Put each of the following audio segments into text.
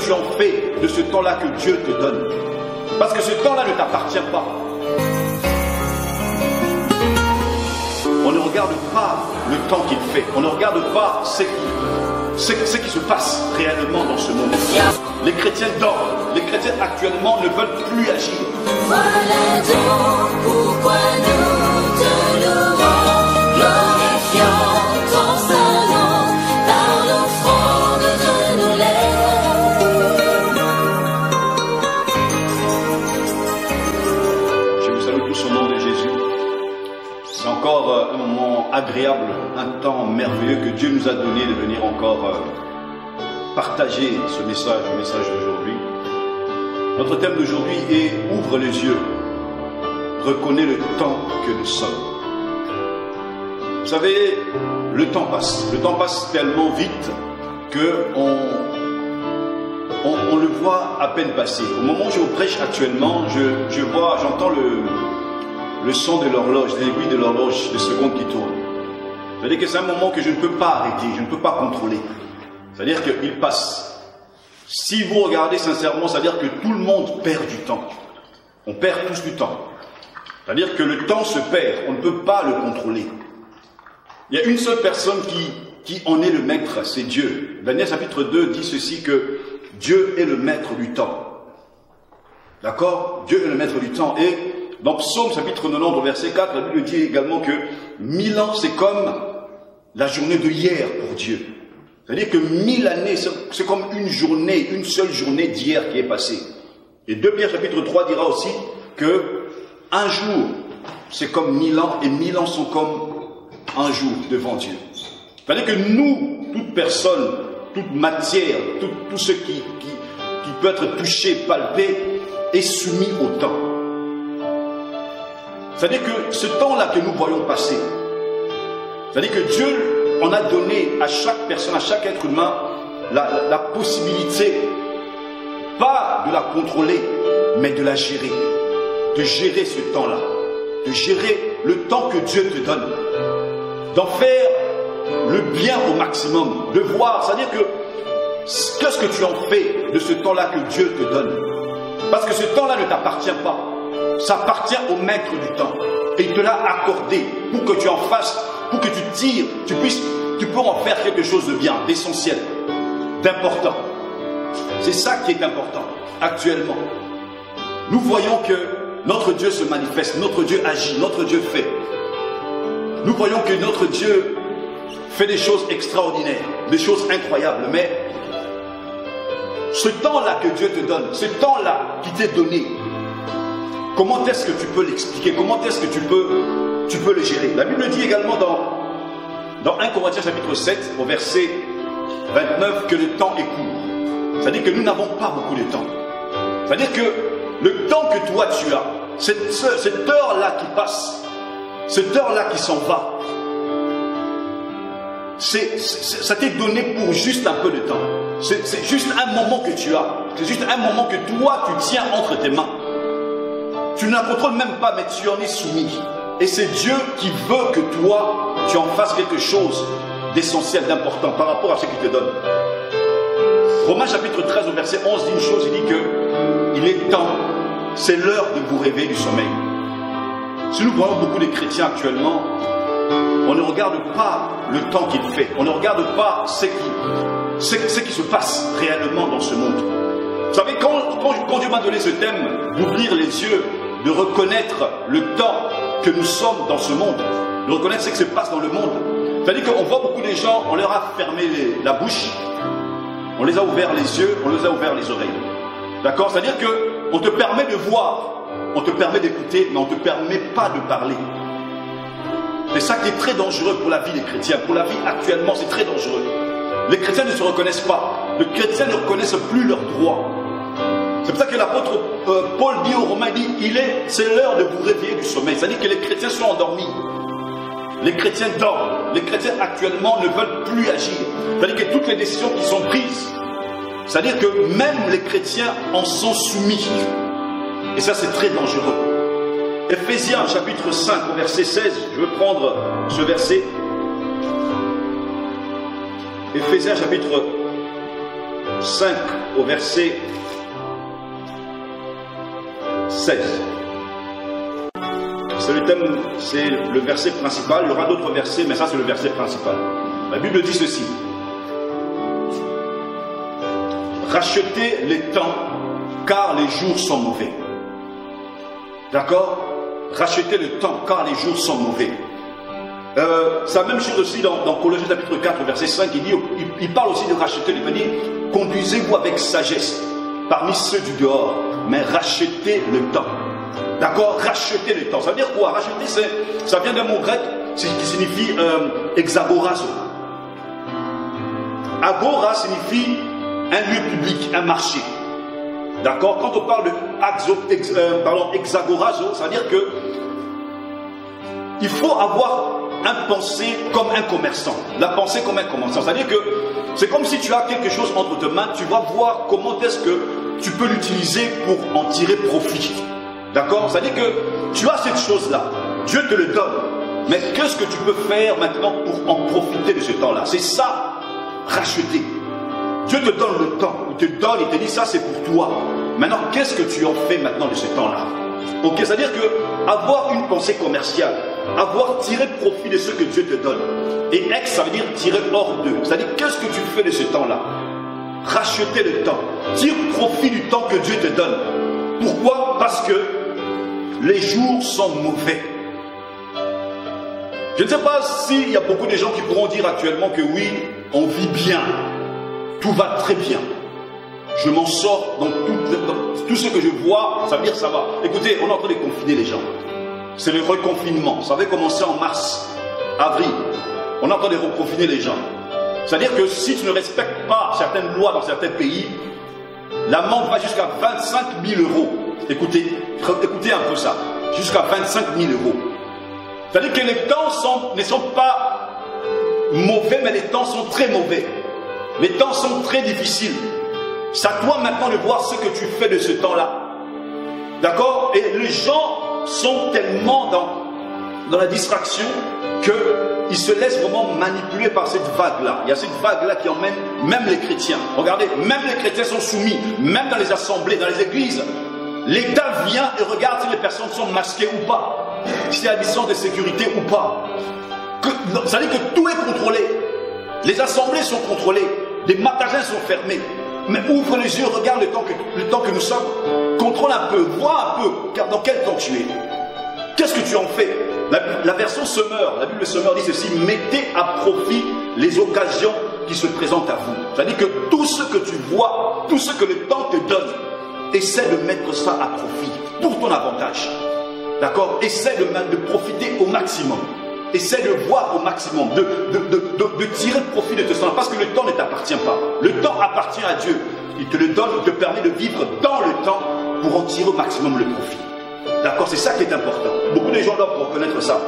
tu en fais de ce temps-là que Dieu te donne? Parce que ce temps-là ne t'appartient pas. On ne regarde pas le temps qu'il fait. On ne regarde pas ce qui se passe réellement dans ce monde. Les chrétiens dorment. Les chrétiens actuellement ne veulent plus agir. Voilà donc pourquoi nous te louons, glorifions ton Saint-Nom par l'offrande de nos lèvres. Je vous salue tous au nom de Jésus. C'est encore un moment agréable, un temps merveilleux que Dieu nous a donné de venir encore partager ce message, le message d'aujourd'hui. Notre thème d'aujourd'hui est « Ouvre les yeux, reconnais le temps que nous sommes ». Vous savez, le temps passe. Le temps passe tellement vite qu'on le voit à peine passer. Au moment où je vous prêche actuellement, j'entends le son de l'horloge, de l'aiguille de l'horloge, des secondes qui tournent. C'est-à-dire que c'est un moment que je ne peux pas arrêter, je ne peux pas contrôler. C'est-à-dire qu'il passe. Si vous regardez sincèrement, c'est-à-dire que tout le monde perd du temps. On perd tous du temps. C'est-à-dire que le temps se perd, on ne peut pas le contrôler. Il y a une seule personne qui en est le maître, c'est Dieu. Daniel chapitre 2 dit ceci, que Dieu est le maître du temps. D'accord? Dieu est le maître du temps. Et dans Psaume chapitre 90, verset 4, la Bible dit également que 1000 ans, c'est comme la journée de hier pour Dieu. C'est-à-dire que 1000 années, c'est comme une journée, une seule journée d'hier qui est passée. Et 2 Pierre chapitre 3 dira aussi que un jour, c'est comme 1000 ans, et 1000 ans sont comme un jour devant Dieu. C'est-à-dire que nous, toute personne, toute matière, tout ce qui peut être touché, palpé, est soumis au temps. C'est-à-dire que ce temps-là que nous voyons passer, c'est-à-dire que Dieu on a donné à chaque personne, à chaque être humain, la possibilité, pas de la contrôler, mais de la gérer. De gérer ce temps-là. De gérer le temps que Dieu te donne. D'en faire le bien au maximum. De voir, c'est-à-dire que qu'est-ce que tu en fais de ce temps-là que Dieu te donne? Parce que ce temps-là ne t'appartient pas. Ça appartient au maître du temps. Et il te l'a accordé pour que tu en fasses, pour que tu tires, tu peux en faire quelque chose de bien, d'essentiel, d'important. C'est ça qui est important, actuellement. Nous voyons que notre Dieu se manifeste, notre Dieu agit, notre Dieu fait. Nous voyons que notre Dieu fait des choses extraordinaires, des choses incroyables, mais ce temps-là que Dieu te donne, ce temps-là qui t'est donné, comment est-ce que tu peux l'expliquer? Comment est-ce que tu peux le gérer? La Bible dit également dans 1 Corinthiens chapitre 7, au verset 29, que le temps est court. C'est-à-dire que nous n'avons pas beaucoup de temps. C'est-à-dire que le temps que toi tu as, cette heure-là qui passe, cette heure-là qui s'en va, ça t'est donné pour juste un peu de temps. C'est juste un moment que tu as. C'est juste un moment que toi tu tiens entre tes mains. Tu ne la contrôles même pas, mais tu en es soumis. Et c'est Dieu qui veut que toi, tu en fasses quelque chose d'essentiel, d'important par rapport à ce qu'il te donne. Romains chapitre 13 au verset 11 dit une chose, il dit que il est temps, c'est l'heure de vous réveiller du sommeil. Si nous voyons beaucoup de chrétiens actuellement, on ne regarde pas le temps qu'il fait, on ne regarde pas ce qui se passe réellement dans ce monde. Vous savez, quand Dieu m'a donné ce thème, d'ouvrir les yeux, de reconnaître le temps que nous sommes dans ce monde, de reconnaître ce qui se passe dans le monde. C'est-à-dire qu'on voit beaucoup de gens, on leur a fermé la bouche, on les a ouverts les yeux, on les a ouverts les oreilles. D'accord? C'est-à-dire qu'on te permet de voir, on te permet d'écouter, mais on ne te permet pas de parler. C'est ça qui est très dangereux pour la vie des chrétiens. Pour la vie actuellement, c'est très dangereux. Les chrétiens ne se reconnaissent pas. Les chrétiens ne reconnaissent plus leurs droits. C'est pour ça que l'apôtre Paul dit aux Romains, il dit, c'est l'heure de vous réveiller du sommeil. C'est-à-dire que les chrétiens sont endormis. Les chrétiens dorment. Les chrétiens actuellement ne veulent plus agir. C'est-à-dire que toutes les décisions qui sont prises, c'est-à-dire que même les chrétiens en sont soumis. Et ça, c'est très dangereux. Ephésiens chapitre 5 au verset 16, je veux prendre ce verset. Ephésiens chapitre 5 au verset 16. C'est le thème, c'est le verset principal. Il y aura d'autres versets, mais ça c'est le verset principal. La Bible dit ceci. Rachetez les temps, car les jours sont mauvais. D'accord? Rachetez le temps, car les jours sont mauvais. C'est la même chose aussi dans Colossiens chapitre 4, verset 5, il parle aussi de racheter les temps. Il dit, conduisez-vous avec sagesse parmi ceux du dehors, mais rachetez le temps. D'accord? Racheter le temps. Ça veut dire quoi? Racheter, ça vient d'un mot grec qui signifie exagorazo. Agora signifie un lieu public, un marché. D'accord? Quand on parle de exagorazo, ça veut dire que il faut avoir un pensée comme un commerçant. La pensée comme un commerçant. C'est-à-dire que c'est comme si tu as quelque chose entre tes mains, tu vas voir comment est-ce que tu peux l'utiliser pour en tirer profit. D'accord? C'est-à-dire que tu as cette chose-là, Dieu te le donne. Mais qu'est-ce que tu peux faire maintenant pour en profiter de ce temps-là? C'est ça, racheter. Dieu te donne le temps, il te donne, il te dit ça c'est pour toi. Maintenant, qu'est-ce que tu en fais maintenant de ce temps-là? Ok, c'est-à-dire que avoir une pensée commerciale, avoir tiré profit de ce que Dieu te donne, et ex, ça veut dire tirer hors d'eux. C'est-à-dire, qu'est-ce que tu fais de ce temps-là? Racheter le temps, tire profit du temps que Dieu te donne. Pourquoi? Parce que les jours sont mauvais. Je ne sais pas s'il y a beaucoup de gens qui pourront dire actuellement que oui, on vit bien, tout va très bien. Je m'en sors dans tout ce que je vois, ça veut dire ça va. Écoutez, on est en train de confiner les gens. C'est le reconfinement. Ça avait commencé en mars, avril. On est en train de reconfiner les gens. C'est-à-dire que si tu ne respectes pas certaines lois dans certains pays, l'amende va jusqu'à 25 000 euros. Écoutez un peu ça. Jusqu'à 25 000 euros. C'est-à-dire que les temps ne sont pas mauvais, mais les temps sont très mauvais. Les temps sont très difficiles. C'est à toi maintenant de voir ce que tu fais de ce temps-là. D'accord? Et les gens sont tellement dans la distraction qu'ils se laissent vraiment manipuler par cette vague-là. Il y a cette vague-là qui emmène même les chrétiens. Regardez, même les chrétiens sont soumis, même dans les assemblées, dans les églises. L'État vient et regarde si les personnes sont masquées ou pas, s'il y a la distance de sécurité ou pas. Ça veut dire que tout est contrôlé. Les assemblées sont contrôlées, les magasins sont fermés. Mais ouvre les yeux, regarde le temps que nous sommes. Contrôle un peu, vois un peu, car dans quel temps tu es. Qu'est-ce que tu en fais? La version Semeur, la Bible Semeur dit ceci: mettez à profit les occasions qui se présentent à vous. C'est-à-dire que tout ce que tu vois, tout ce que le temps te donne, essaie de mettre ça à profit pour ton avantage. D'accord? Essaie de profiter au maximum. Essaie de voir au maximum, de tirer profit de ce temps, parce que le temps ne t'appartient pas. Le temps appartient à Dieu. Il te le donne, il te permet de vivre dans le temps pour en tirer au maximum le profit. D'accord? C'est ça qui est important. Beaucoup de gens doivent reconnaître ça.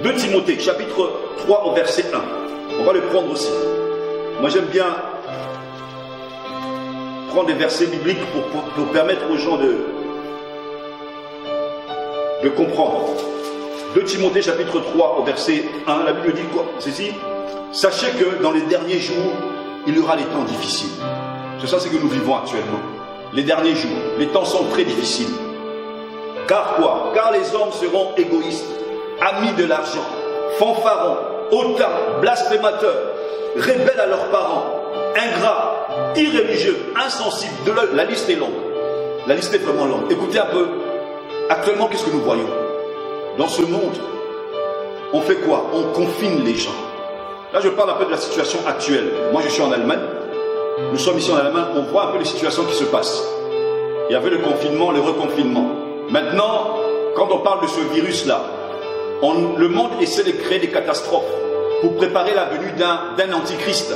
2 Timothée, chapitre 3 au verset 1. On va le prendre aussi. Moi j'aime bien prendre des versets bibliques pour permettre aux gens de comprendre. 2 Timothée chapitre 3 au verset 1, la Bible dit quoi? Ceci: sachez que dans les derniers jours, il y aura des temps difficiles. C'est ça, c'est que nous vivons actuellement. Les derniers jours, les temps sont très difficiles. Car quoi? Car les hommes seront égoïstes, amis de l'argent, fanfarons, hautains, blasphémateurs, rebelles à leurs parents, ingrats, irréligieux, insensibles. La liste est longue. La liste est vraiment longue. Écoutez un peu. Actuellement, qu'est-ce que nous voyons? Dans ce monde, on fait quoi? On confine les gens. Là, je parle un peu de la situation actuelle. Moi, je suis en Allemagne. Nous sommes ici en Allemagne. On voit un peu les situations qui se passent. Il y avait le confinement, le reconfinement. Maintenant, quand on parle de ce virus-là, le monde essaie de créer des catastrophes pour préparer la venue d'un antichrist.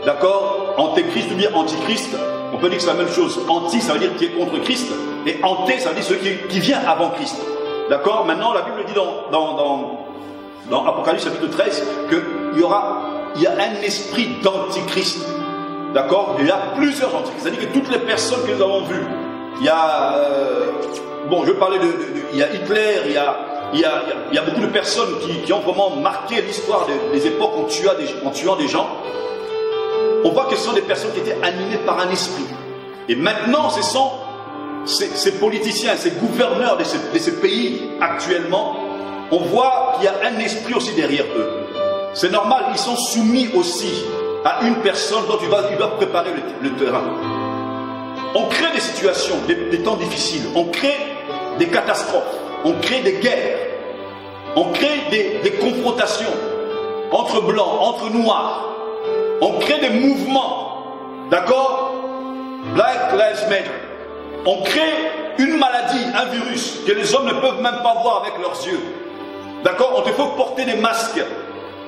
D'accord? Antéchrist ou bien antichrist, on peut dire que c'est la même chose. Anti, ça veut dire qui est contre Christ. Et anté, ça veut dire celui qui vient avant Christ. D'accord? Maintenant, la Bible dit dans Apocalypse chapitre 13 qu'il y a un esprit d'antichrist. D'accord? Il y a plusieurs antichrists. C'est-à-dire que toutes les personnes que nous avons vues, il y a... bon, je vais parler il y a Hitler, il y a beaucoup de personnes qui ont vraiment marqué l'histoire des époques en tuant des gens. on voit que ce sont des personnes qui étaient animées par un esprit. Et maintenant, ce sont ces politiciens, ces gouverneurs de ces pays actuellement, on voit qu'il y a un esprit aussi derrière eux. C'est normal, ils sont soumis aussi à une personne dont ils doivent préparer le terrain. On crée des situations, des temps difficiles, on crée des catastrophes, on crée des guerres, on crée des confrontations entre blancs, entre noirs, on crée des mouvements, d'accord? Black Lives Matter. On crée une maladie, un virus, que les hommes ne peuvent même pas voir avec leurs yeux. D'accord? On te faut porter des masques.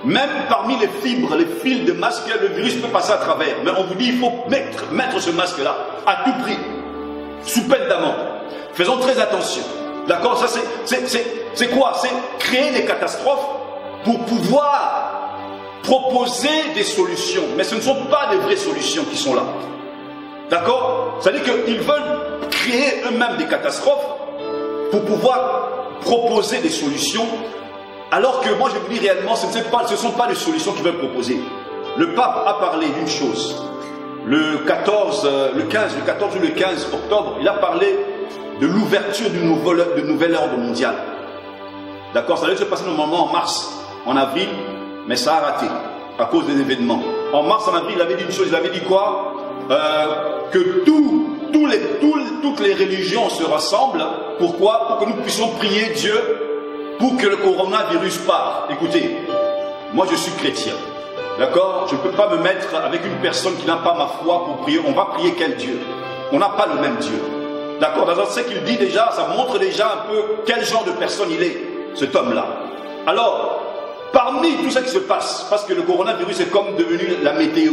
Même parmi les fibres, les fils de masque, le virus peut passer à travers. Mais on vous dit, il faut mettre ce masque-là, à tout prix, sous peine d'amende. Faisons très attention. D'accord? Ça, c'est quoi? C'est créer des catastrophes pour pouvoir proposer des solutions. Mais ce ne sont pas des vraies solutions qui sont là. D'accord? C'est-à-dire qu'ils veulent créer eux-mêmes des catastrophes pour pouvoir proposer des solutions, alors que moi je vous dis réellement, ce ne sont pas les solutions qu'ils veulent proposer. Le pape a parlé d'une chose. Le 14 ou le 15 octobre, il a parlé de l'ouverture d'une nouvelle ordre mondiale. D'accord? Ça allait se passer normalement en mars, en avril, mais ça a raté à cause des événements. En mars, en avril, il avait dit une chose, il avait dit quoi? Que toutes les religions se rassemblent. Pourquoi? Pour que nous puissions prier Dieu pour que le coronavirus parte. Écoutez, moi je suis chrétien, d'accord? Je ne peux pas me mettre avec une personne qui n'a pas ma foi pour prier. On va prier quel Dieu? On n'a pas le même Dieu, d'accord? Dans ce qu'il dit déjà, ça montre déjà un peu quel genre de personne il est, cet homme-là. Alors, parmi tout ce qui se passe, parce que le coronavirus est comme devenu la météo,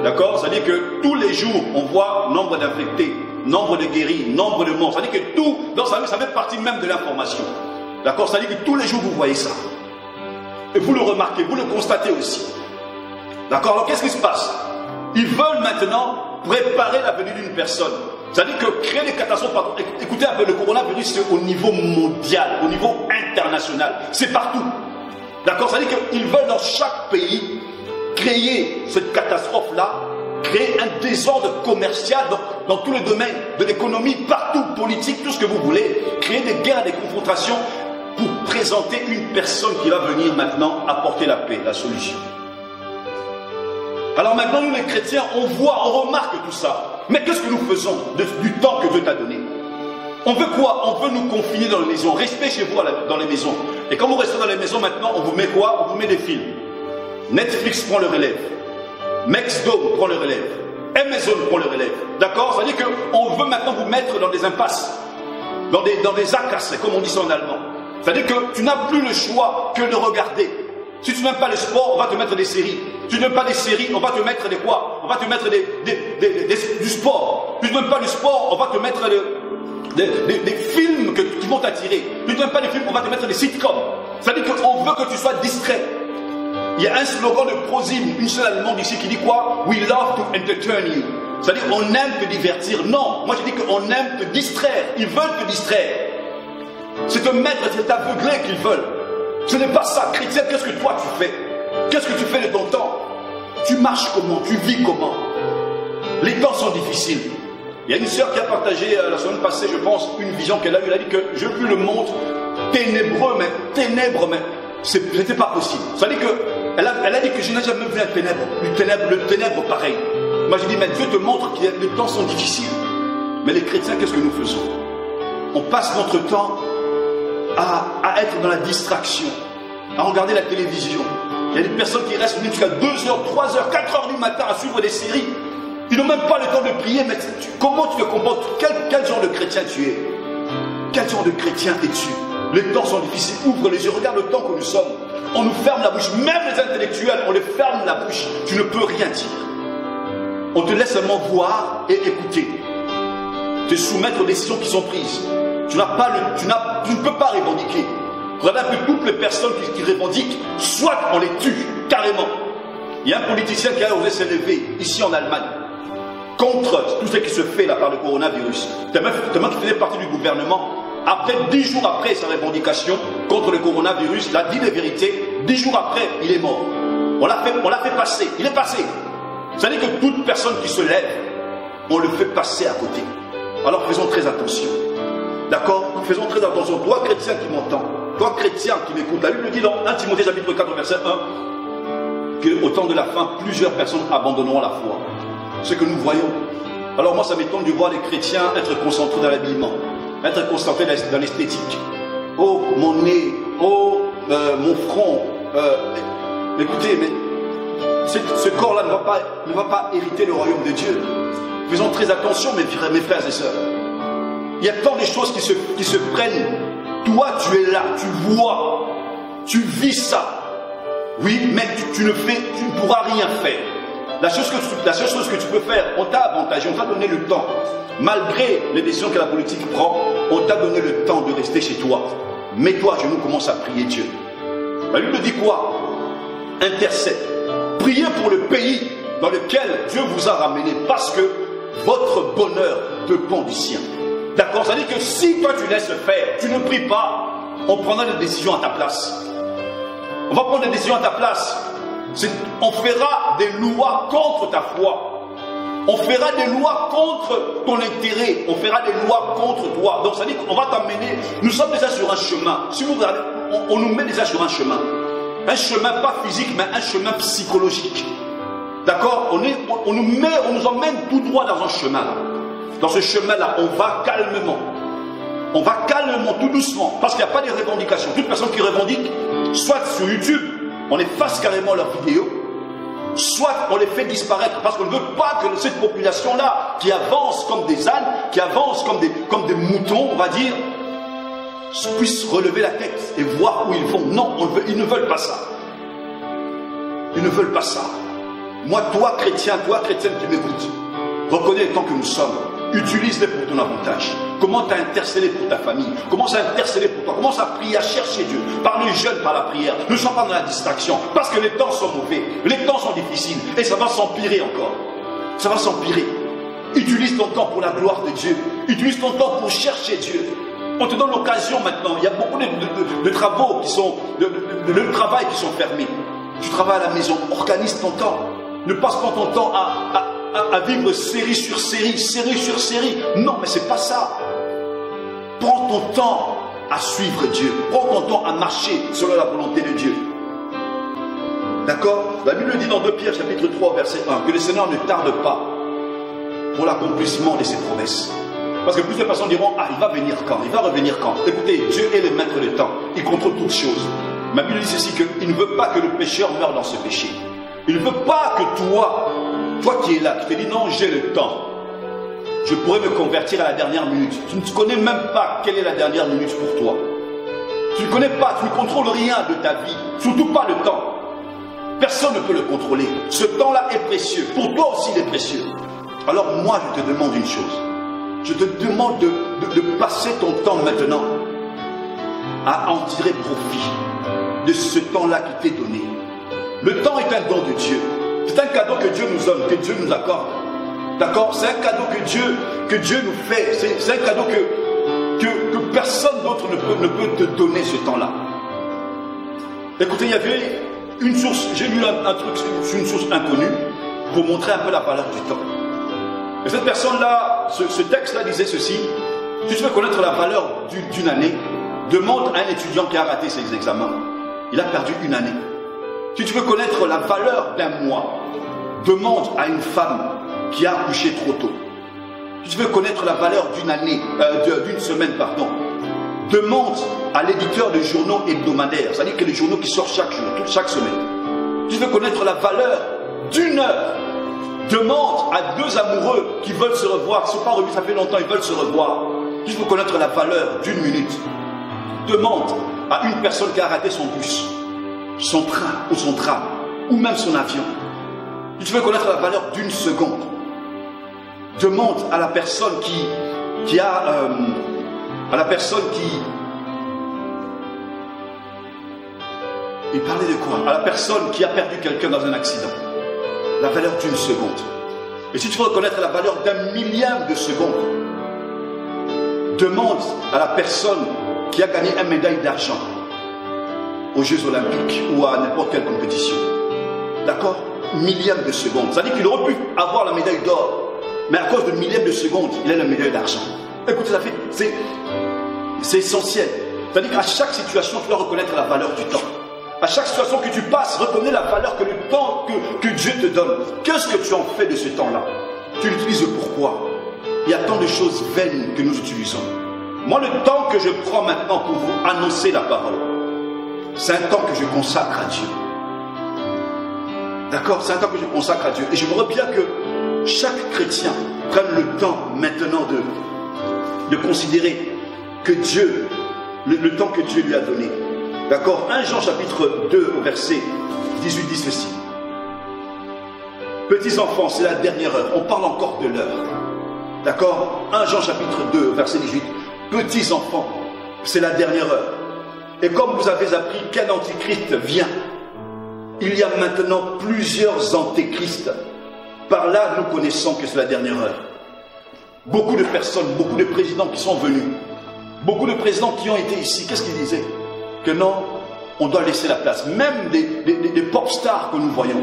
d'accord? C'est-à-dire que tous les jours, on voit nombre d'infectés, nombre de guéris, nombre de morts. C'est-à-dire que tout, ça fait partie même de l'information. D'accord? C'est-à-dire que tous les jours, vous voyez ça. Et vous le remarquez, vous le constatez aussi. D'accord? Alors, qu'est-ce qui se passe? Ils veulent maintenant préparer la venue d'une personne. C'est-à-dire que créer des catastrophes, écoutez un peu, le coronavirus, c'est au niveau mondial, au niveau international. C'est partout. D'accord? C'est-à-dire qu'ils veulent dans chaque pays créer cette catastrophe-là, créer un désordre commercial dans tous les domaines de l'économie, partout, politique, tout ce que vous voulez, créer des guerres, des confrontations pour présenter une personne qui va venir maintenant apporter la paix, la solution. Alors maintenant, nous les chrétiens, on voit, on remarque tout ça. Mais qu'est-ce que nous faisons du temps que Dieu t'a donné? On veut quoi? On veut nous confiner dans les maisons. Restez chez vous dans les maisons. Et quand vous restez dans les maisons maintenant, on vous met quoi? On vous met des films. Netflix prend le relève. Maxdome prend le relève. Amazon prend le relève. D'accord? C'est-à-dire qu'on veut maintenant vous mettre dans des impasses. Dans des acasses, comme on dit ça en allemand. C'est-à-dire que tu n'as plus le choix que de regarder. Si tu n'aimes pas le sport, on va te mettre des séries. Si tu n'aimes pas des séries, on va te mettre des quoi? On va te mettre du sport. Si tu n'aimes pas le sport, on va te mettre des films qui vont t'attirer. Si tu n'aimes pas les films, on va te mettre des sitcoms. C'est-à-dire qu'on veut que tu sois distrait. Il y a un slogan de Prozim, une seule allemande ici, qui dit quoi? We love to entertain you. C'est-à-dire on aime te divertir. Non, moi je dis qu'on aime te distraire. Ils veulent te distraire. C'est te mettre, c'est t'aveugler qu'ils veulent. Ce n'est pas ça. Chrétien, qu'est-ce que toi tu fais? Qu'est-ce que tu fais de ton temps? Tu marches comment? Tu vis comment? Les temps sont difficiles. Il y a une sœur qui a partagé la semaine passée, je pense, une vision qu'elle a eue. Elle a dit que je veux le monde ténébreux, mais ténèbres, mais c'était pas possible. C'est-à-dire qu'elle a dit que je n'ai jamais vu le ténèbre pareil. Moi j'ai dit, mais Dieu te montre que les temps sont difficiles. Mais les chrétiens, qu'est-ce que nous faisons? On passe notre temps à être dans la distraction, à regarder la télévision. Il y a des personnes qui restent jusqu'à 2h, 3h, 4h du matin à suivre des séries. Ils n'ont même pas le temps de prier. Mais comment tu te comportes? Quel genre de chrétien tu es? Quel genre de chrétien es-tu? Les temps sont difficiles. Ouvre les yeux, regarde le temps que nous sommes. On nous ferme la bouche. Même les intellectuels, on les ferme la bouche. Tu ne peux rien dire. On te laisse seulement voir et écouter. Te soumettre aux décisions qui sont prises. Tu ne peux pas revendiquer. Regardez un peu toutes les personnes qui revendiquent, soit on les tue, carrément. Il y a un politicien qui a osé s'élever, ici en Allemagne, contre tout ce qui se fait là par le coronavirus. Tellement qu'il faisait partie du gouvernement. Après, 10 jours après sa revendication contre le coronavirus, il a dit les vérités. 10 jours après, il est mort. On l'a fait passer. Il est passé. C'est-à-dire que toute personne qui se lève, on le fait passer à côté. Alors faisons très attention. D'accord? Faisons très attention. Toi, chrétien qui m'entends, toi, chrétien qui m'écoute, la Bible dit dans 1 Timothée chapitre 4, verset 1, qu'au temps de la fin, plusieurs personnes abandonneront la foi. Ce que nous voyons. Alors moi, ça m'étonne de voir les chrétiens être concentrés dans l'habillement, être concentrés dans l'esthétique. Oh, mon nez, oh, mon front. Écoutez, mais ce corps-là ne va pas hériter le royaume de Dieu. Faisons très attention, mes frères et sœurs. Il y a tant de choses qui se prennent. Toi, tu es là, tu vois, tu vis ça. Oui, mais tu ne pourras rien faire. La seule chose que tu peux faire, on t'a avantagé, on t'a donné le temps. Malgré les décisions que la politique prend, on t'a donné le temps de rester chez toi. Mets-toi à genoux, commence à prier Dieu. La Bible dit quoi? Intercède. Priez pour le pays dans lequel Dieu vous a ramené, parce que votre bonheur dépend du sien. D'accord? C'est-à-dire que si toi tu laisses faire, tu ne pries pas, on prendra des décisions à ta place. On va prendre des décisions à ta place. On fera des lois contre ta foi. On fera des lois contre ton intérêt. On fera des lois contre toi. Donc ça dit qu'on va t'amener. Nous sommes déjà sur un chemin. Si vous regardez, on nous met déjà sur un chemin. Un chemin pas physique, mais un chemin psychologique. D'accord? On nous emmène tout droit dans un chemin. Dans ce chemin-là, on va calmement. On va calmement, tout doucement. Parce qu'il n'y a pas de revendications. Toute personne qui revendique, soit sur YouTube, on efface carrément leurs vidéos, soit on les fait disparaître. Parce qu'on ne veut pas que cette population-là, qui avance comme des ânes, qui avance comme des moutons, on va dire, puisse relever la tête et voir où ils vont. Non, ils ne veulent pas ça. Ils ne veulent pas ça. Moi, toi chrétienne qui m'écoute, reconnais le temps que nous sommes. Utilise-les pour ton avantage. Commence à intercéder pour ta famille. Commence à intercéder pour toi. Commence à prier, à chercher Dieu. Par le jeûne, par la prière. Ne sois pas dans la distraction. Parce que les temps sont mauvais. Les temps sont difficiles. Et ça va s'empirer encore. Ça va s'empirer. Utilise ton temps pour la gloire de Dieu. Utilise ton temps pour chercher Dieu. On te donne l'occasion maintenant. Il y a beaucoup de travaux qui sont, de travail qui sont fermés. Tu travailles à la maison. Organise ton temps. Ne passe pas ton temps à vivre série sur série, série sur série. Non, mais c'est pas ça. Prends ton temps à suivre Dieu. Prends ton temps à marcher selon la volonté de Dieu. D'accord? La Bible dit dans 2 Pierre chapitre 3 verset 1 que le Seigneur ne tarde pas pour l'accomplissement de ses promesses. Parce que plusieurs personnes diront, ah, il va venir quand? Il va revenir quand? Écoutez, Dieu est le maître du temps. Il contrôle toutes choses. Ma Bible dit ceci, qu'il ne veut pas que le pécheur meure dans ce péché. Il ne veut pas que toi qui es là, qui te dis non, j'ai le temps, je pourrais me convertir à la dernière minute. Tu ne connais même pas quelle est la dernière minute pour toi. Tu ne connais pas, tu ne contrôles rien de ta vie, surtout pas le temps. Personne ne peut le contrôler. Ce temps-là est précieux. Pour toi aussi, il est précieux. Alors moi, je te demande une chose. Je te demande de passer ton temps maintenant à en tirer profit de ce temps-là qui t'est donné. Le temps est un don de Dieu. C'est un cadeau que Dieu nous donne, que Dieu nous accorde. D'accord? C'est un cadeau que Dieu nous fait. C'est un cadeau que personne d'autre ne peut te donner ce temps-là. Écoutez, il y avait une source, j'ai lu un truc sur une source inconnue pour montrer un peu la valeur du temps. Et cette personne-là, ce texte-là disait ceci: si tu veux connaître la valeur d'une année, demande à un étudiant qui a raté ses examens. Il a perdu une année. Si tu veux connaître la valeur d'un mois, demande à une femme qui a accouché trop tôt. Si tu veux connaître la valeur d'une année, d'une semaine, pardon, demande à l'éditeur de journaux hebdomadaires, c'est-à-dire que les journaux qui sortent chaque jour, chaque semaine. Si tu veux connaître la valeur d'une heure, demande à deux amoureux qui veulent se revoir, qui ne sont pas revus, ça fait longtemps, ils veulent se revoir. Si tu veux connaître la valeur d'une minute, demande à une personne qui a raté son bus, son train ou son tram, ou même son avion. Si tu veux connaître la valeur d'une seconde, demande à la personne qui il parlait de quoi? À la personne qui a perdu quelqu'un dans un accident. La valeur d'une seconde. Et si tu veux connaître la valeur d'un millième de seconde, demande à la personne qui a gagné une médaille d'argent aux Jeux Olympiques ou à n'importe quelle compétition. D'accord? millième de seconde. C'est-à-dire qu'il aurait pu avoir la médaille d'or, mais à cause de millième de seconde, il a la médaille d'argent. Écoutez, c'est essentiel. C'est-à-dire qu'à chaque situation, tu dois reconnaître la valeur du temps. À chaque situation que tu passes, reconnais la valeur que le temps que Dieu te donne. Qu'est-ce que tu en fais de ce temps-là? Tu l'utilises pourquoi? Il y a tant de choses vaines que nous utilisons. Moi, le temps que je prends maintenant pour vous annoncer la parole, c'est un temps que je consacre à Dieu. D'accord? C'est un temps que je consacre à Dieu. Et j'aimerais bien que chaque chrétien prenne le temps maintenant de considérer que Dieu, le temps que Dieu lui a donné. D'accord? 1 Jean chapitre 2 au verset 18 dit ceci. Petits enfants, c'est la dernière heure. On parle encore de l'heure. D'accord? 1 Jean chapitre 2 verset 18. Petits enfants, c'est la dernière heure. Et comme vous avez appris qu'un antichrist vient, il y a maintenant plusieurs antéchrists. Par là, nous connaissons que c'est la dernière heure. Beaucoup de personnes, beaucoup de présidents qui sont venus, beaucoup de présidents qui ont été ici, qu'est-ce qu'ils disaient? Que non, on doit laisser la place. Même des pop stars que nous voyons,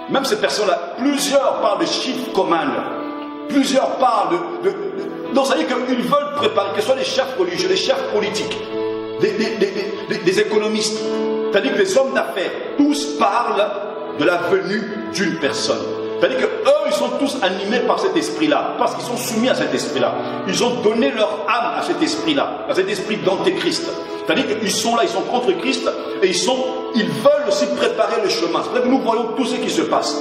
même ces personnes-là, plusieurs parlent de chief command, plusieurs parlent donc ça veut dire qu'ils veulent préparer, que ce soit les chefs religieux, les chefs politiques, des économistes, c'est-à-dire que les hommes d'affaires, tous parlent de la venue d'une personne. C'est-à-dire qu'eux, ils sont tous animés par cet esprit-là, parce qu'ils sont soumis à cet esprit-là. Ils ont donné leur âme à cet esprit-là, à cet esprit d'antéchrist. C'est-à-dire qu'ils sont là, ils sont contre Christ, et ils veulent aussi préparer le chemin. C'est-à-dire que nous voyons tout ce qui se passe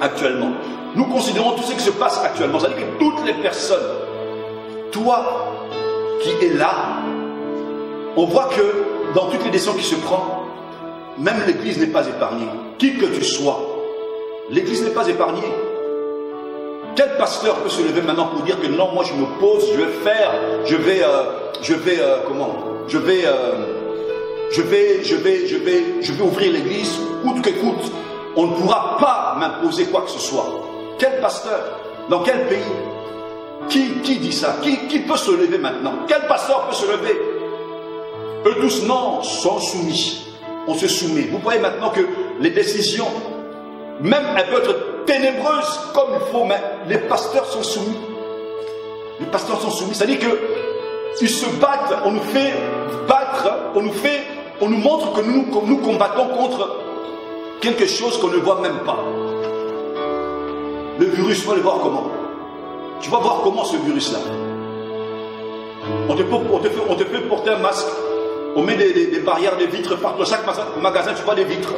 actuellement. Nous considérons tout ce qui se passe actuellement. C'est-à-dire que toutes les personnes, toi qui es là, on voit que dans toutes les décisions qui se prennent, même l'Église n'est pas épargnée. Qui que tu sois, l'Église n'est pas épargnée. Quel pasteur peut se lever maintenant pour dire que non, moi je m'oppose, je vais ouvrir l'Église, coûte que coûte, on ne pourra pas m'imposer quoi que ce soit. Quel pasteur? Dans quel pays? Qui dit ça? Qui peut se lever maintenant? Quel pasteur peut se lever? Eux tous, non, sont soumis. On se soumet. Vous voyez maintenant que les décisions, même elles peuvent être ténébreuses comme il faut, mais les pasteurs sont soumis. Les pasteurs sont soumis. C'est-à-dire qu'ils se battent, on nous fait battre, on nous montre que nous combattons contre quelque chose qu'on ne voit même pas. Le virus, tu vas le voir comment? Tu vas voir comment ce virus-là. On te fait porter un masque. On met des barrières, des vitres partout. Dans chaque magasin, tu vois des vitres.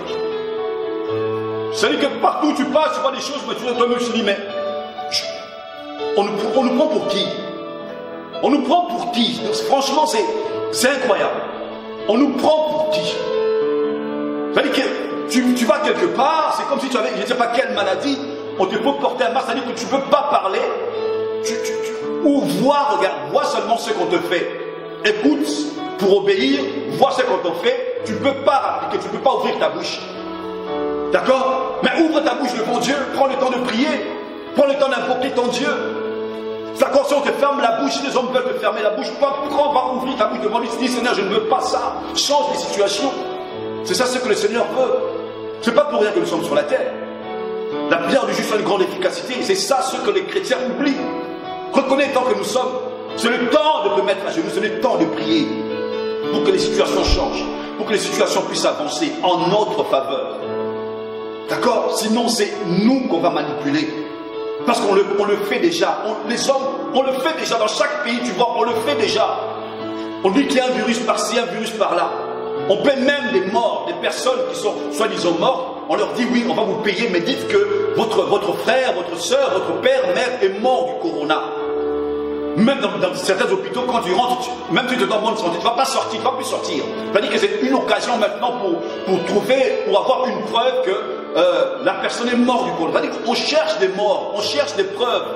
C'est-à-dire que partout où tu passes, tu vois des choses, mais tu toi-même te dis, mais on nous prend pour qui? On nous prend pour qui? Franchement, c'est incroyable. On nous prend pour qui? C'est-à-dire que tu vas quelque part, c'est comme si tu avais, je ne sais pas quelle maladie, on te peut porter un masque, c'est-à-dire que tu ne peux pas parler, ou voir, regarde, vois seulement ce qu'on te fait. Écoute, pour obéir, vois ce qu'on te fait, tu ne peux pas appliquer, tu ne peux pas ouvrir ta bouche. D'accord? Mais ouvre ta bouche devant Dieu, prends le temps de prier, prends le temps d'invoquer ton Dieu. C'est quand si on te ferme la bouche, si les hommes veulent te fermer la bouche, prends, va ouvrir ta bouche devant lui, dis Seigneur, je ne veux pas ça, change les situations. C'est ça ce que le Seigneur veut. Ce n'est pas pour rien que nous sommes sur la terre. La prière du juste a une grande efficacité, c'est ça ce que les chrétiens oublient. Reconnais tant que nous sommes, c'est le temps de te mettre à genoux, c'est le temps de prier pour que les situations changent, pour que les situations puissent avancer en notre faveur. D'accord? Sinon, c'est nous qu'on va manipuler. Parce qu'on le fait déjà. Les hommes, on le fait déjà. Dans chaque pays, tu vois, on le fait déjà. On dit qu'il y a un virus par-ci, un virus par-là. On paie même des morts, des personnes qui sont soi-disant mortes. On leur dit, oui, on va vous payer, mais dites que votre frère, votre soeur, votre père, mère est mort du corona. Même dans certains hôpitaux, quand tu rentres, même si tu es en bonne santé, tu ne vas pas sortir, tu ne vas plus sortir. C'est-à-dire que c'est une occasion maintenant pour avoir une preuve que la personne est morte du corona. C'est-à-dire qu'on cherche des morts, on cherche des preuves.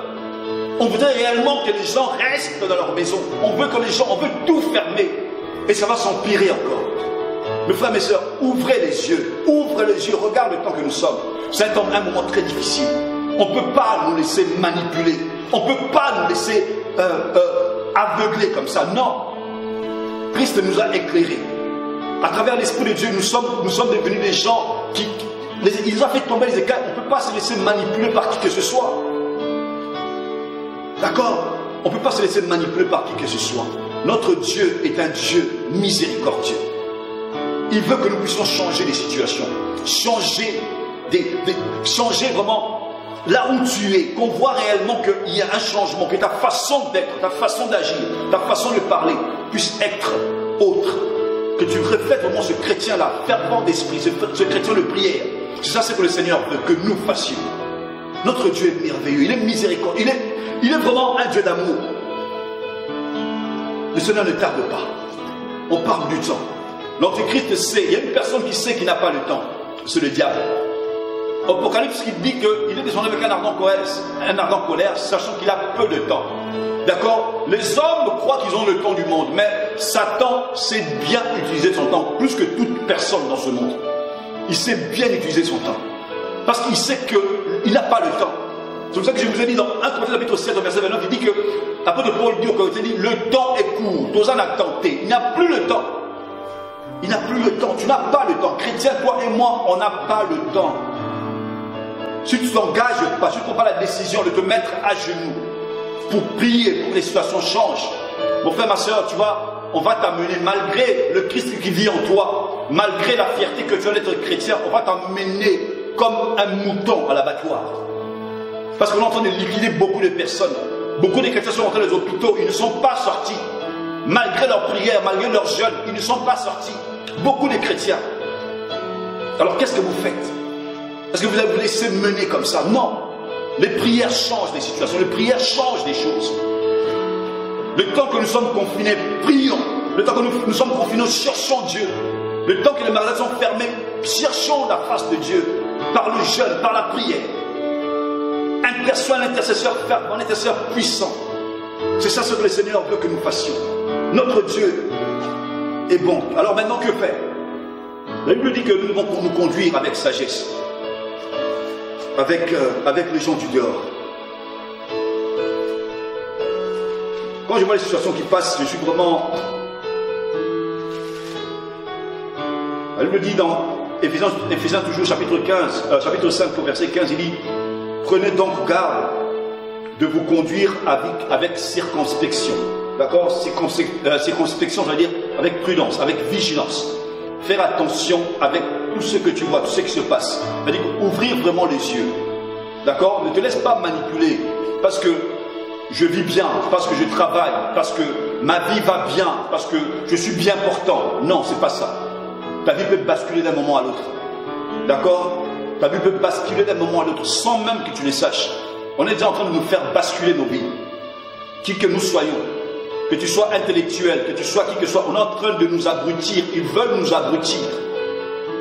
On voudrait réellement que les gens restent dans leur maison. On veut que les gens, on veut tout fermer. Et ça va s'empirer encore. Mes frères, mes sœurs, ouvrez les yeux, regarde le temps que nous sommes. C'est un moment très difficile. On ne peut pas nous laisser manipuler. On ne peut pas nous laisser aveugler comme ça. Non. Christ nous a éclairés. À travers l'Esprit de Dieu, nous sommes devenus des gens ils ont fait tomber les écailles. On ne peut pas se laisser manipuler par qui que ce soit. D'accord? On ne peut pas se laisser manipuler par qui que ce soit. Notre Dieu est un Dieu miséricordieux. Il veut que nous puissions changer les situations. Changer vraiment là où tu es. Qu'on voit réellement qu'il y a un changement. Que ta façon d'être, ta façon d'agir, ta façon de parler puisse être autre. Que tu reflètes vraiment ce chrétien-là, fervent d'esprit, ce chrétien de prière. C'est ça, c'est que le Seigneur veut que nous fassions. Notre Dieu est merveilleux, il est miséricordieux, il est vraiment un Dieu d'amour. Le Seigneur ne tarde pas. On parle du temps. L'Antéchrist sait, il y a une personne qui sait qu'il n'a pas le temps. C'est le diable. Apocalypse qui dit qu'il est descendu avec un ardent colère, sachant qu'il a peu de temps. D'accord? Les hommes croient qu'ils ont le temps du monde, mais Satan sait bien utiliser son temps, plus que toute personne dans ce monde. Il sait bien utiliser son temps. Parce qu'il sait qu'il n'a pas le temps. C'est pour ça que je vous ai dit dans 1 Corinthiens chapitre 7, verset 29, il dit que l'apôtre Paul dit au Corinthiens, le temps est court, t'oses en a tenté, il n'y a plus le temps. Il n'a plus le temps, tu n'as pas le temps. Chrétien, toi et moi, on n'a pas le temps. Si tu ne t'engages pas, si tu ne prends pas la décision de te mettre à genoux pour prier, pour que les situations changent, mon frère, ma soeur, tu vois, on va t'amener, malgré le Christ qui vit en toi, malgré la fierté que tu as d'être chrétien, on va t'emmener comme un mouton à l'abattoir. Parce qu'on est en train de liquider beaucoup de personnes. Beaucoup de chrétiens sont rentrés dans les hôpitaux, ils ne sont pas sortis. Malgré leurs prières, malgré leurs jeûnes, ils ne sont pas sortis. Beaucoup de chrétiens. Alors qu'est-ce que vous faites? Est-ce que vous allez vous laisser mener comme ça? Non. Les prières changent les situations, les prières changent les choses. Le temps que nous sommes confinés, prions. Le temps que nous sommes confinés, cherchons Dieu. Le temps que les magasins sont fermés, cherchons la face de Dieu. Par le jeûne, par la prière. Sois un intercesseur fervent, un intercesseur puissant. C'est ça ce que le Seigneur veut que nous fassions. Notre Dieu est bon. Alors maintenant, que faire? La Bible dit que nous devons nous conduire avec sagesse. Avec les gens du dehors. Quand je vois les situations qui passent, je suis vraiment... La Bible dit dans Éphésiens toujours chapitre 5 au verset 15, il dit: prenez donc garde de vous conduire avec circonspection. D'accord? Circonspection, ça veut dire avec prudence, avec vigilance. Faire attention avec tout ce que tu vois, tout ce qui se passe. C'est-à-dire ouvrir vraiment les yeux. D'accord? Ne te laisse pas manipuler parce que je vis bien, parce que je travaille, parce que ma vie va bien, parce que je suis bien portant. Non, c'est pas ça. Ta vie peut basculer d'un moment à l'autre. D'accord? Ta vie peut basculer d'un moment à l'autre sans même que tu le saches. On est déjà en train de nous faire basculer nos vies. Qui que nous soyons, que tu sois intellectuel, que tu sois qui que ce soit, on est en train de nous abrutir. Ils veulent nous abrutir.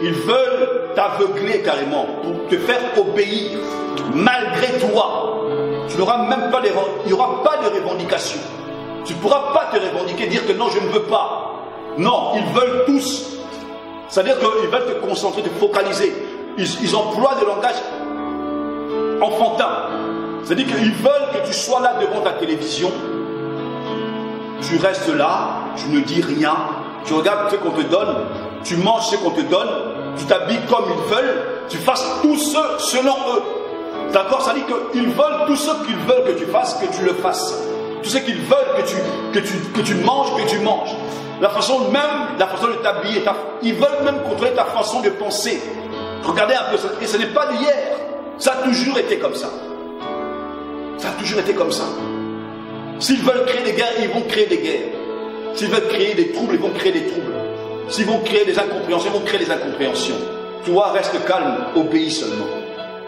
Ils veulent t'aveugler carrément pour te faire obéir malgré toi. Tu n'auras même pas il n'y aura pas de revendication. Tu ne pourras pas te revendiquer, dire que non, je ne veux pas. Non, ils veulent tous. C'est-à-dire qu'ils veulent te concentrer, te focaliser. Ils emploient des langages enfantins. C'est-à-dire qu'ils veulent que tu sois là devant ta télévision. Tu restes là, tu ne dis rien. Tu regardes ce qu'on te donne. Tu manges ce qu'on te donne. Tu t'habilles comme ils veulent. Tu fasses tout ce selon eux. D'accord? Ça dit qu'ils veulent tout ce qu'ils veulent que tu fasses, que tu le fasses. Tout ce qu'ils veulent que tu manges, que tu manges. La façon de t'habiller. Ils veulent même contrôler ta façon de penser. Regardez un peu, et ce n'est pas d'hier. Ça a toujours été comme ça. Ça a toujours été comme ça. S'ils veulent créer des guerres, ils vont créer des guerres. S'ils veulent créer des troubles, ils vont créer des troubles. S'ils vont créer des incompréhensions, ils vont créer des incompréhensions. Toi, reste calme, obéis seulement.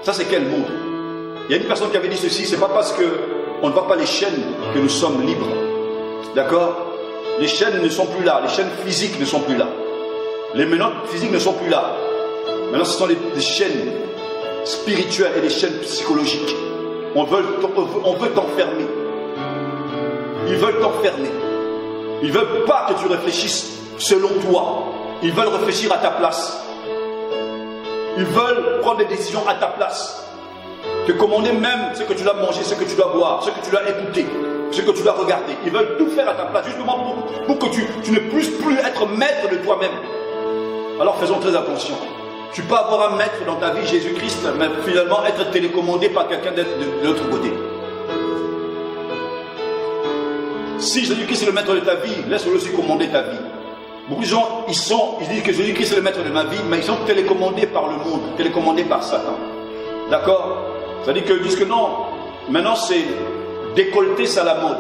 Ça, c'est quel monde? Il y a une personne qui avait dit ceci, c'est pas parce qu'on ne voit pas les chaînes que nous sommes libres. D'accord? Les chaînes ne sont plus là, les chaînes physiques ne sont plus là. Les menottes physiques ne sont plus là. Maintenant, ce sont des chaînes spirituelles et des chaînes psychologiques. On veut t'enfermer. Ils veulent t'enfermer. Ils ne veulent pas que tu réfléchisses selon toi. Ils veulent réfléchir à ta place. Ils veulent prendre des décisions à ta place. Te commander même ce que tu dois manger, ce que tu dois boire, ce que tu dois écouter, ce que tu dois regarder. Ils veulent tout faire à ta place, justement pour que tu ne puisses plus être maître de toi-même. Alors faisons très attention. Tu peux avoir un maître dans ta vie, Jésus-Christ, mais finalement être télécommandé par quelqu'un de l'autre côté. Si Jésus-Christ est le maître de ta vie, laisse-le aussi commander ta vie. Beaucoup de gens, ils disent que Jésus-Christ est le maître de ma vie, mais ils sont télécommandés par le monde, télécommandés par Satan. D'accord? C'est-à-dire qu'ils disent que non, maintenant c'est décolleté, c'est à la mode.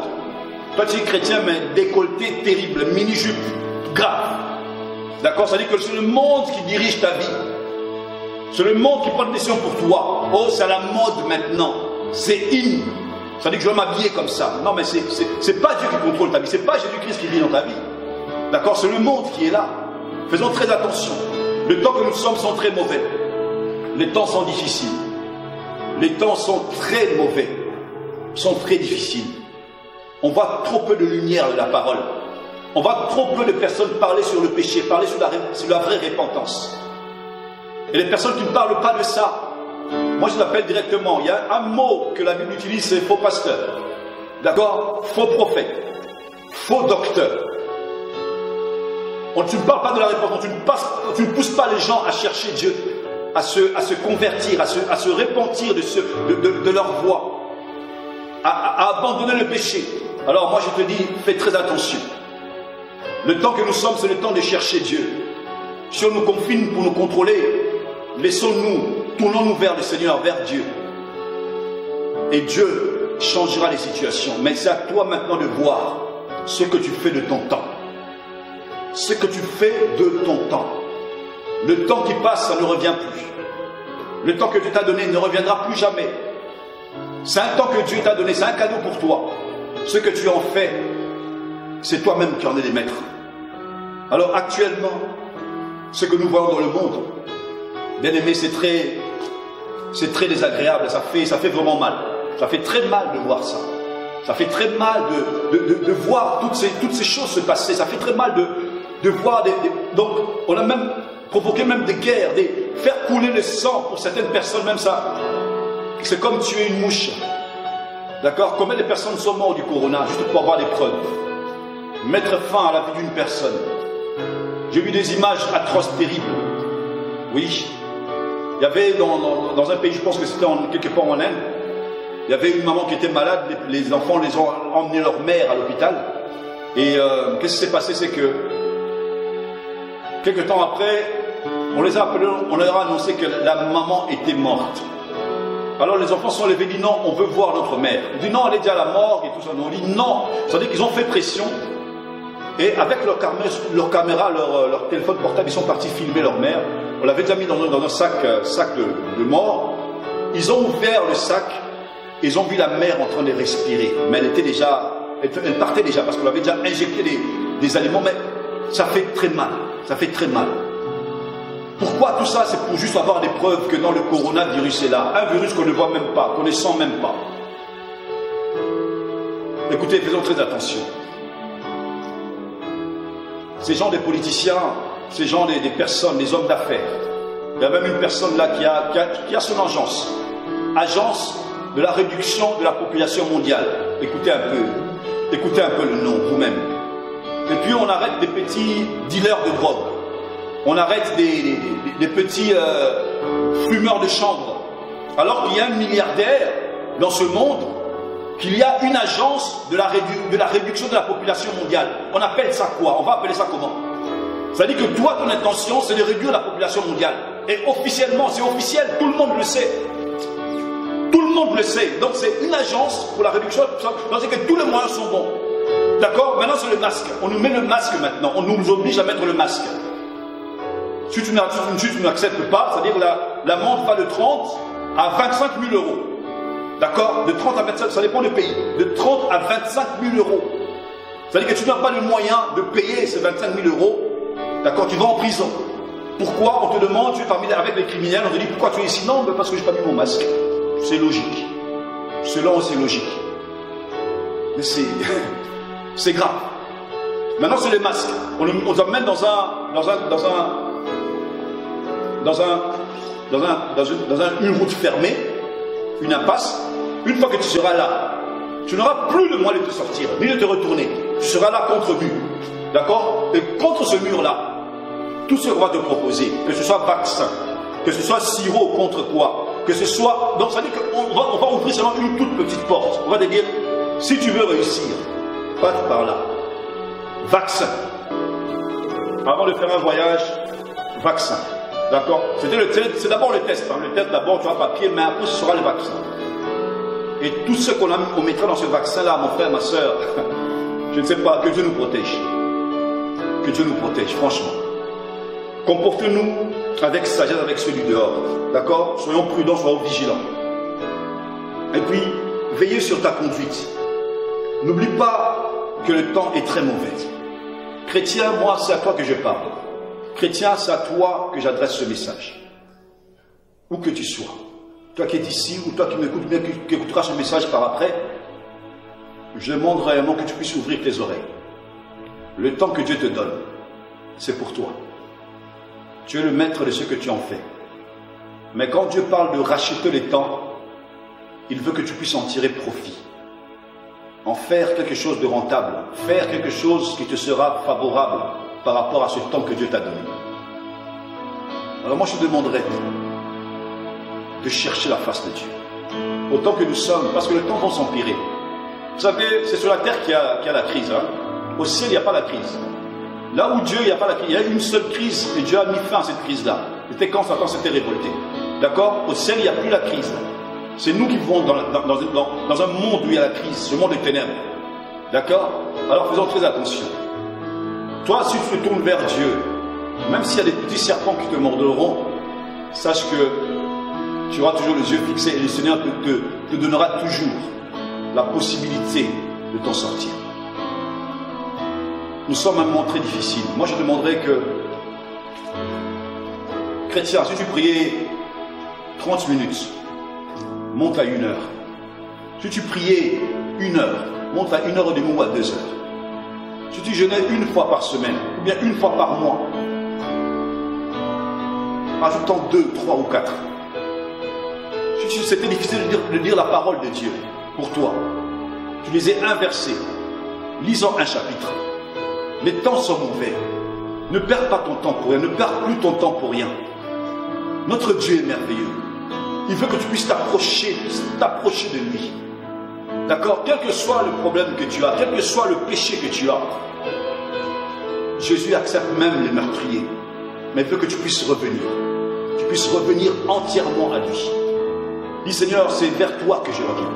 Toi tu es chrétien, mais décolleté terrible, mini-jupe, grave. D'accord? C'est-à-dire que c'est le monde qui dirige ta vie. C'est le monde qui prend une décision pour toi. Oh, c'est à la mode maintenant. C'est in. C'est-à-dire que je vais m'habiller comme ça. Non, mais c'est pas Dieu qui contrôle ta vie. C'est pas Jésus-Christ qui vit dans ta vie. D'accord? C'est le monde qui est là. Faisons très attention. Les temps que nous sommes sont très mauvais. Les temps sont difficiles. Les temps sont très mauvais. Sont très difficiles. On voit trop peu de lumière de la parole. On voit trop peu de personnes parler sur le péché, parler sur la vraie repentance. Et les personnes qui ne parlent pas de ça, moi je l'appelle directement. Il y a un mot que la Bible utilise, c'est faux pasteur. D'accord? Faux prophète. Faux docteur. Tu ne parles pas de la repentance, tu ne pousses pas les gens à chercher Dieu, à se convertir, à se repentir de leur voie, à abandonner le péché. Alors moi je te dis, fais très attention. Le temps que nous sommes, c'est le temps de chercher Dieu. Si on nous confine pour nous contrôler, laissons-nous, tournons-nous vers le Seigneur, vers Dieu. Et Dieu changera les situations. Mais c'est à toi maintenant de voir ce que tu fais de ton temps. Ce que tu fais de ton temps. Le temps qui passe, ça ne revient plus. Le temps que Dieu t'a donné ne reviendra plus jamais. C'est un temps que Dieu t'a donné, c'est un cadeau pour toi. Ce que tu en fais, c'est toi-même qui en es les maîtres. Alors actuellement, ce que nous voyons dans le monde, bien aimé, c'est très désagréable, ça fait vraiment mal. Ça fait très mal de voir ça. Ça fait très mal de voir toutes ces choses se passer. Ça fait très mal de voir donc on a même provoqué même des guerres, faire couler le sang pour certaines personnes, même ça. C'est comme tuer une mouche. D'accord? Combien de personnes sont mortes du corona juste pour avoir des preuves? Mettre fin à la vie d'une personne. J'ai vu des images atroces, terribles. Oui. Il y avait dans un pays, je pense que c'était quelque part en Inde, il y avait une maman qui était malade, les enfants les ont emmené leur mère à l'hôpital. Et qu'est-ce qui s'est passé? C'est que, quelques temps après, on les a appelés, on leur a annoncé que la maman était morte. Alors les enfants sont levés et disent non, on veut voir notre mère. Ils disent non, elle est déjà à la morgue et tout ça. On dit non. C'est-à-dire qu'ils ont fait pression. Et avec leur caméra, leur téléphone portable, ils sont partis filmer leur mère. On l'avait déjà mis dans un sac de mort. Ils ont ouvert le sac. Ils ont vu la mère en train de respirer. Mais elle partait déjà parce qu'on avait déjà injecté des aliments. Mais ça fait très mal. Ça fait très mal. Pourquoi tout ça? C'est pour juste avoir des preuves que dans le coronavirus est là. Un virus qu'on ne voit même pas, qu'on ne sent même pas. Écoutez, faisons très attention. Ces gens des politiciens, ces gens des personnes, des hommes d'affaires. Il y a même une personne là qui a son agence. Agence de la réduction de la population mondiale. Écoutez un peu le nom vous-même. Et puis on arrête des petits dealers de drogue. On arrête des petits fumeurs de chanvre. Alors qu'il y a un milliardaire dans ce monde, qu'il y a une agence de la réduction de la population mondiale. On appelle ça quoi? On va appeler ça comment? C'est-à-dire que toi, ton intention, c'est de réduire la population mondiale. Et officiellement, c'est officiel, tout le monde le sait. Tout le monde le sait. Donc c'est une agence pour la réduction de la population. Donc c'est que tous les moyens sont bons. D'accord? Maintenant c'est le masque. On nous met le masque maintenant. On nous oblige à mettre le masque. Si tu n'acceptes pas, c'est-à-dire l'amende va de 30 à 25 000 euros. D'accord? De 30 à 25, ça dépend du pays. De 30 à 25 000 euros. C'est-à-dire que tu n'as pas le moyen de payer ces 25 000 euros. D'accord? Tu vas en prison. Pourquoi? On te demande, tu es parmi avec les criminels, on te dit pourquoi tu es ici? Non, parce que je n'ai pas mis mon masque. C'est logique. Selon c'est logique. Mais c'est grave. Maintenant c'est les masques. On nous emmène dans une route fermée, une impasse. Une fois que tu seras là, tu n'auras plus le moyen de te sortir, ni de te retourner. Tu seras là contre mur. D'accord? Et contre ce mur-là, tout ce qu'on va te proposer, que ce soit vaccin, que ce soit sirop contre quoi, que ce soit... Donc ça veut dire qu'on va ouvrir seulement une toute petite porte. On va te dire, si tu veux réussir, passe par là. Vaccin. Avant de faire un voyage, vaccin. D'accord? C'est d'abord le test. Hein. Le test, d'abord, tu as papier, mais après, ce sera le vaccin. Et tout ce qu'on mettra dans ce vaccin-là, mon frère, ma soeur, je ne sais pas, que Dieu nous protège. Que Dieu nous protège, franchement. Comportez-nous avec sagesse avec ceux du dehors. D'accord? Soyons prudents, soyons vigilants. Et puis, veillez sur ta conduite. N'oublie pas que le temps est très mauvais. Chrétien, moi, c'est à toi que je parle. Chrétien, c'est à toi que j'adresse ce message. Où que tu sois. Toi qui es ici, ou toi qui m'écoutes bien, qui écouteras ce message par après, je demande réellement que tu puisses ouvrir tes oreilles. Le temps que Dieu te donne, c'est pour toi. Tu es le maître de ce que tu en fais. Mais quand Dieu parle de racheter le temps, il veut que tu puisses en tirer profit. En faire quelque chose de rentable. Faire quelque chose qui te sera favorable par rapport à ce temps que Dieu t'a donné. Alors moi je te demanderais de chercher la face de Dieu. Autant que nous sommes, parce que le temps va s'empirer. Vous savez, c'est sur la terre qu'il y a la crise. Hein? Au ciel, il n'y a pas la crise. Là où Dieu, il n'y a pas la crise. Il y a une seule crise et Dieu a mis fin à cette crise-là. C'était quand Satan s'était révolté. D'accord? Au ciel, il n'y a plus la crise. C'est nous qui vivons dans un monde où il y a la crise, ce monde des ténèbres. D'accord? Alors faisons très attention. Toi, si tu te tournes vers Dieu, même s'il y a des petits serpents qui te mordront, sache que tu auras toujours les yeux fixés et le Seigneur te donnera toujours la possibilité de t'en sortir. Nous sommes à un moment très difficile. Moi, je demanderais que, chrétien, si tu priais 30 minutes, monte à 1 heure. Si tu priais 1 heure, monte à 1h30 ou à 2 heures. Si tu jeûnais 1 fois par semaine, ou bien 1 fois par mois, ajoutant 2, 3 ou 4. Si c'était difficile de lire la parole de Dieu pour toi, tu les ai inversés, lisant un chapitre. Les temps sont mauvais. Ne perds pas ton temps pour rien, ne perds plus ton temps pour rien. Notre Dieu est merveilleux. Il veut que tu puisses t'approcher de lui. D'accord? Quel que soit le problème que tu as, quel que soit le péché que tu as, Jésus accepte même les meurtriers. Mais il veut que tu puisses revenir. Tu puisses revenir entièrement à lui. Dis Seigneur, c'est vers toi que je reviens.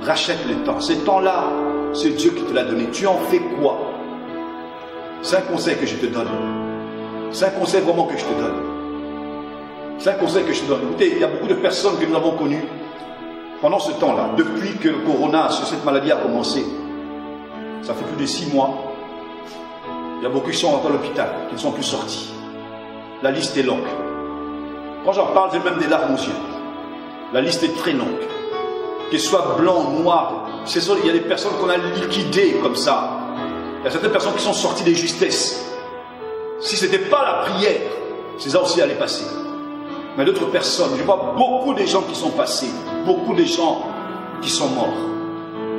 Rachète le temps. Ces temps-là, c'est Dieu qui te l'a donné. Tu en fais quoi? C'est un conseil que je te donne. C'est un conseil vraiment que je te donne. C'est un conseil que je te donne. Écoutez, il y a beaucoup de personnes que nous avons connues pendant ce temps-là, depuis que le corona, cette maladie a commencé. Ça fait plus de 6 mois. Il y a beaucoup qui sont rentrés à l'hôpital, qui ne sont plus sortis. La liste est longue. Quand j'en parle, j'ai même des larmes aux yeux. La liste est très longue. Qu'ils soient blancs, noirs, il y a des personnes qu'on a liquidées comme ça. Il y a certaines personnes qui sont sorties des justesses. Si ce n'était pas la prière, ces gens aussi allaient passer. Mais d'autres personnes, je vois beaucoup de gens qui sont passés, beaucoup de gens qui sont morts,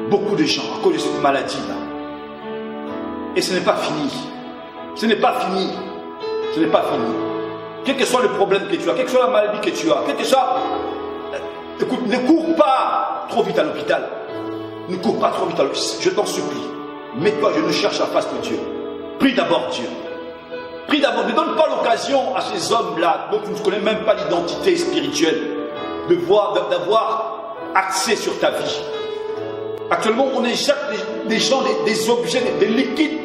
beaucoup de gens à cause de cette maladie-là. Et ce n'est pas fini. Ce n'est pas fini. Ce n'est pas fini. Quel que soit le problème que tu as, quelle que soit la maladie que tu as, quel que soit... Écoute, ne cours pas trop vite à l'hôpital. Ne cours pas trop vite à l'hôpital. Je t'en supplie. Mets-toi, je ne cherche la face de Dieu. Prie d'abord Dieu. Prie d'abord. Ne donne pas l'occasion à ces hommes-là, dont tu ne connais même pas l'identité spirituelle, d'avoir accès sur ta vie. Actuellement, on éjecte des gens, des objets, des liquides.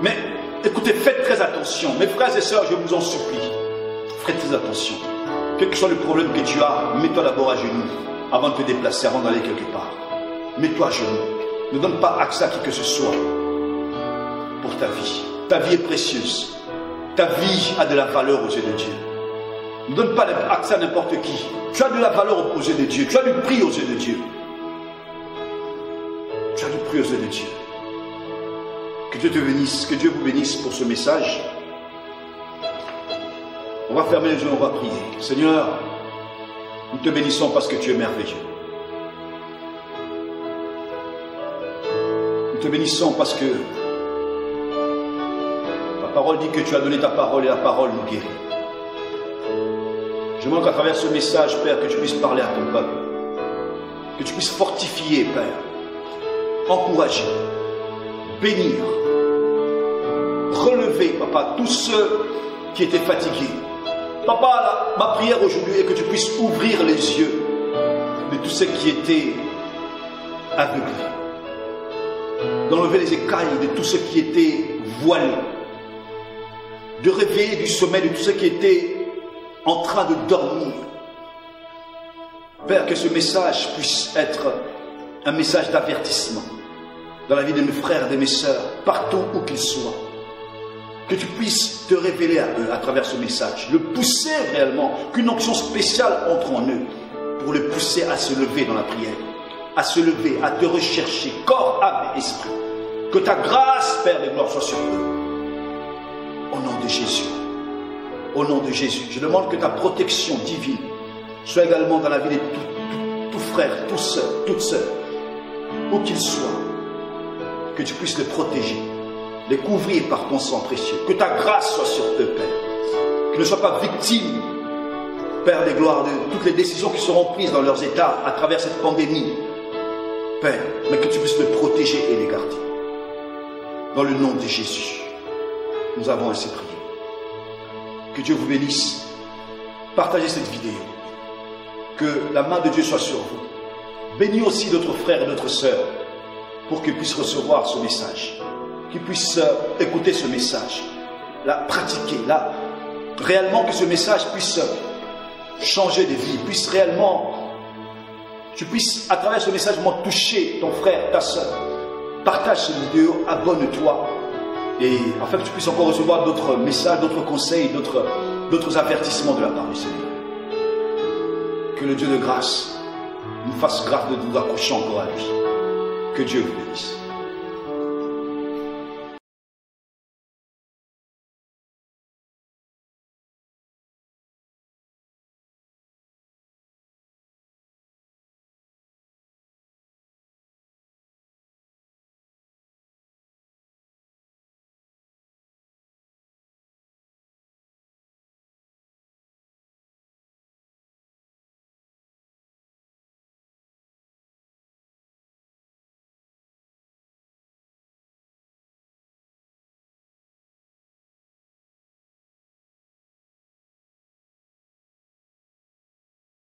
Mais écoutez, faites très attention. Mes frères et sœurs, je vous en supplie. Faites très attention. Quel que soit le problème que tu as, mets-toi d'abord à genoux avant de te déplacer, avant d'aller quelque part. Mets-toi à genoux. Ne donne pas accès à qui que ce soit pour ta vie. Ta vie est précieuse. Ta vie a de la valeur aux yeux de Dieu. Ne donne pas accès à n'importe qui. Tu as de la valeur aux yeux de Dieu. Tu as du prix aux yeux de Dieu. Tu as du prix aux yeux de Dieu. Que Dieu te bénisse, que Dieu vous bénisse pour ce message. On va fermer les yeux, on va prier. Seigneur, nous te bénissons parce que tu es merveilleux. Nous te bénissons parce que ta parole dit que tu as donné ta parole et la parole nous guérit. Je demande qu'à travers ce message, Père, que tu puisses parler à ton peuple. Que tu puisses fortifier, Père. Encourager. Bénir. Relever, Papa, tous ceux qui étaient fatigués. Papa, ma prière aujourd'hui est que tu puisses ouvrir les yeux de tous ceux qui étaient aveuglés. D'enlever les écailles de tous ceux qui étaient voilés. De réveiller du sommeil de tous ceux qui étaient en train de dormir. Père, que ce message puisse être un message d'avertissement dans la vie de mes frères et de mes sœurs, partout où qu'ils soient. Que tu puisses te révéler à eux à travers ce message, le pousser réellement, qu'une onction spéciale entre en eux, pour le pousser à se lever dans la prière, à se lever, à te rechercher, corps, âme et esprit. Que ta grâce, Père de gloire, soit sur eux. Au nom de Jésus. Au nom de Jésus. Je demande que ta protection divine soit également dans la vie de tout frère, tout sœur, toute sœur, où qu'ils soient. Que tu puisses les protéger, les couvrir par ton sang précieux. Que ta grâce soit sur eux, Père. Qu'ils ne soient pas victimes, Père des gloires, de toutes les décisions qui seront prises dans leurs états à travers cette pandémie. Père, mais que tu puisses les protéger et les garder. Dans le nom de Jésus, nous avons ainsi prié. Que Dieu vous bénisse. Partagez cette vidéo. Que la main de Dieu soit sur vous. Bénis aussi d'autres frères et d'autres sœurs pour qu'ils puissent recevoir ce message. Qu'ils puissent écouter ce message. La pratiquer. Réellement que ce message puisse changer de vie. Puisse réellement... Tu puisses à travers ce message toucher ton frère, ta sœur. Partage cette vidéo, abonne-toi. Et afin que tu puisses encore recevoir d'autres messages, d'autres conseils, d'autres avertissements de la part du Seigneur. Que le Dieu de grâce nous fasse grâce de nous accrocher encore à lui. Que Dieu vous bénisse.